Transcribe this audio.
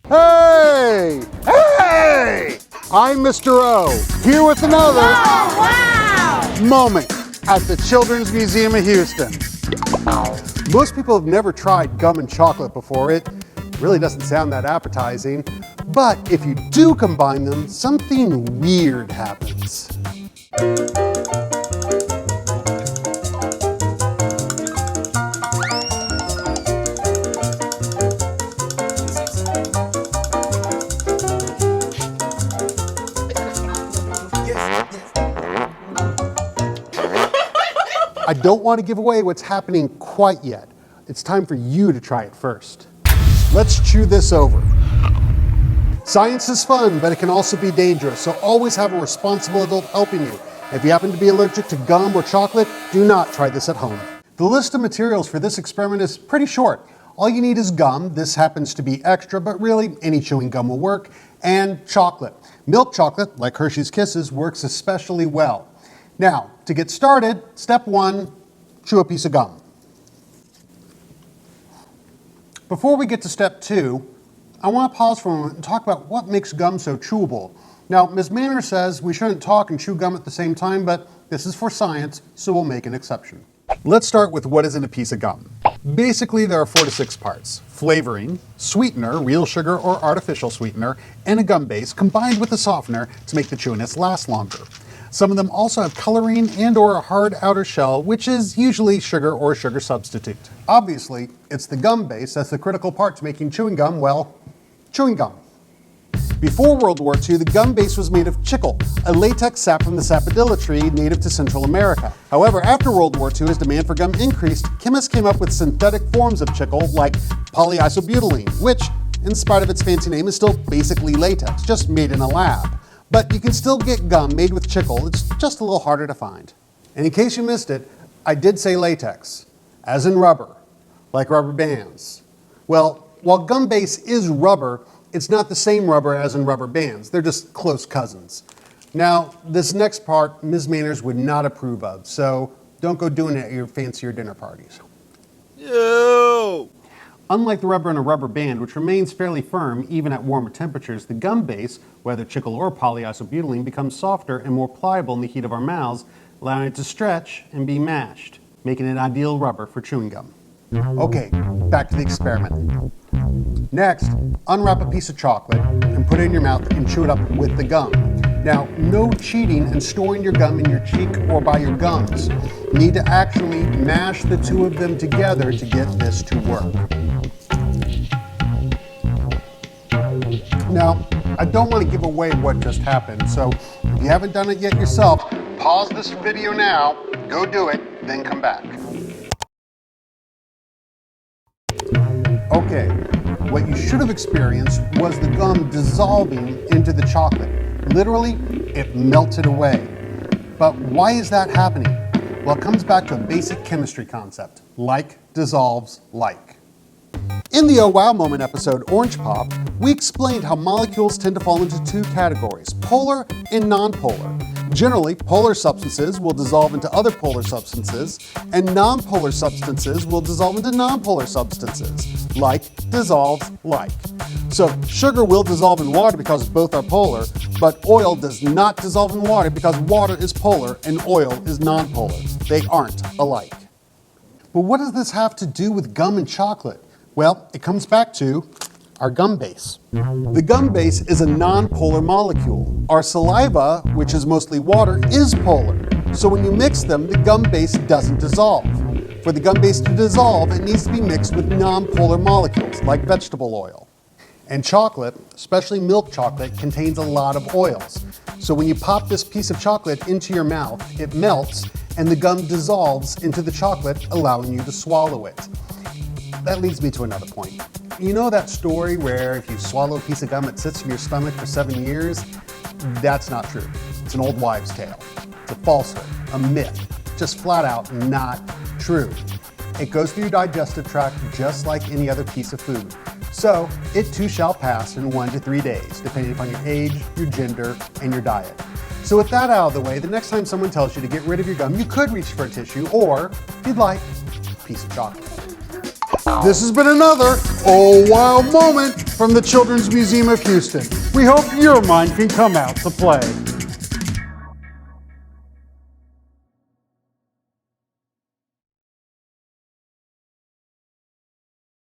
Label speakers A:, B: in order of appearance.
A: Hey! Hey! I'm Mr. O, here with another moment at the Children's Museum of Houston. Most people have never tried gum and chocolate before. It really doesn't sound that appetizing. But if you do combine them, something weird happens. I don't want to give away what's happening quite yet. It's time for you to try it first. Let's chew this over. Science is fun, but it can also be dangerous, so always have a responsible adult helping you. If you happen to be allergic to gum or chocolate, do not try this at home. The list of materials for this experiment is pretty short. All you need is gum. This happens to be extra, but really any chewing gum will work, and chocolate. Milk chocolate, like Hershey's Kisses, works especially well. Now, to get started, step 1, chew a piece of gum. Before we get to step 2, I want to pause for a moment and talk about what makes gum so chewable. Now, Ms. Manners says we shouldn't talk and chew gum at the same time, but this is for science, so we'll make an exception. Let's start with what is in a piece of gum. Basically, there are 4 to 6 parts: flavoring, sweetener, real sugar or artificial sweetener, and a gum base combined with a softener to make the chewiness last longer. Some of them also have coloring and or a hard outer shell, which is usually sugar or sugar substitute. Obviously, it's the gum base that's the critical part to making chewing gum, well, chewing gum. Before World War II, the gum base was made of chicle, a latex sap from the sapodilla tree native to Central America. However, after World War II, as demand for gum increased, chemists came up with synthetic forms of chicle like polyisobutylene, which, in spite of its fancy name, is still basically latex, just made in a lab. But you can still get gum made with chicle, it's just a little harder to find. And in case you missed it, I did say latex, as in rubber, like rubber bands. Well, while gum base is rubber, it's not the same rubber as in rubber bands. They're just close cousins. Now, this next part, Ms. Manners would not approve of, so don't go doing it at your fancier dinner parties.
B: Ew!
A: Unlike the rubber in a rubber band, which remains fairly firm even at warmer temperatures, the gum base, whether chicle or polyisobutylene, becomes softer and more pliable in the heat of our mouths, allowing it to stretch and be mashed, making it ideal rubber for chewing gum. Okay, back to the experiment. Next, unwrap a piece of chocolate and put it in your mouth and chew it up with the gum. Now, no cheating and storing your gum in your cheek or by your gums. You need to actually mash the two of them together to get this to work. Now, I don't want to give away what just happened, so if you haven't done it yet yourself, pause this video now, go do it, then come back. Okay, what you should have experienced was the gum dissolving into the chocolate. Literally, it melted away. But why is that happening? Well, it comes back to a basic chemistry concept. Like dissolves like. In the Oh Wow Moment episode, Orange Pop, we explained how molecules tend to fall into 2 categories, polar and nonpolar. Generally, polar substances will dissolve into other polar substances, and nonpolar substances will dissolve into nonpolar substances. Like dissolves like. So sugar will dissolve in water because both are polar, but oil does not dissolve in water because water is polar and oil is nonpolar. They aren't alike. But what does this have to do with gum and chocolate? Well, it comes back to our gum base. The gum base is a nonpolar molecule. Our saliva, which is mostly water, is polar. So when you mix them, the gum base doesn't dissolve. For the gum base to dissolve, it needs to be mixed with nonpolar molecules, like vegetable oil. And chocolate, especially milk chocolate, contains a lot of oils. So when you pop this piece of chocolate into your mouth, it melts and the gum dissolves into the chocolate, allowing you to swallow it. That leads me to another point. You know that story where if you swallow a piece of gum, it sits in your stomach for 7 years? That's not true. It's an old wives' tale. It's a falsehood, a myth, just flat out not true. It goes through your digestive tract just like any other piece of food. So it too shall pass in 1 to 3 days, depending upon your age, your gender, and your diet. So with that out of the way, the next time someone tells you to get rid of your gum, you could reach for a tissue or, if you'd like, a piece of chocolate. This has been another Oh Wow moment from the Children's Museum of Houston. We hope your mind can come out to play.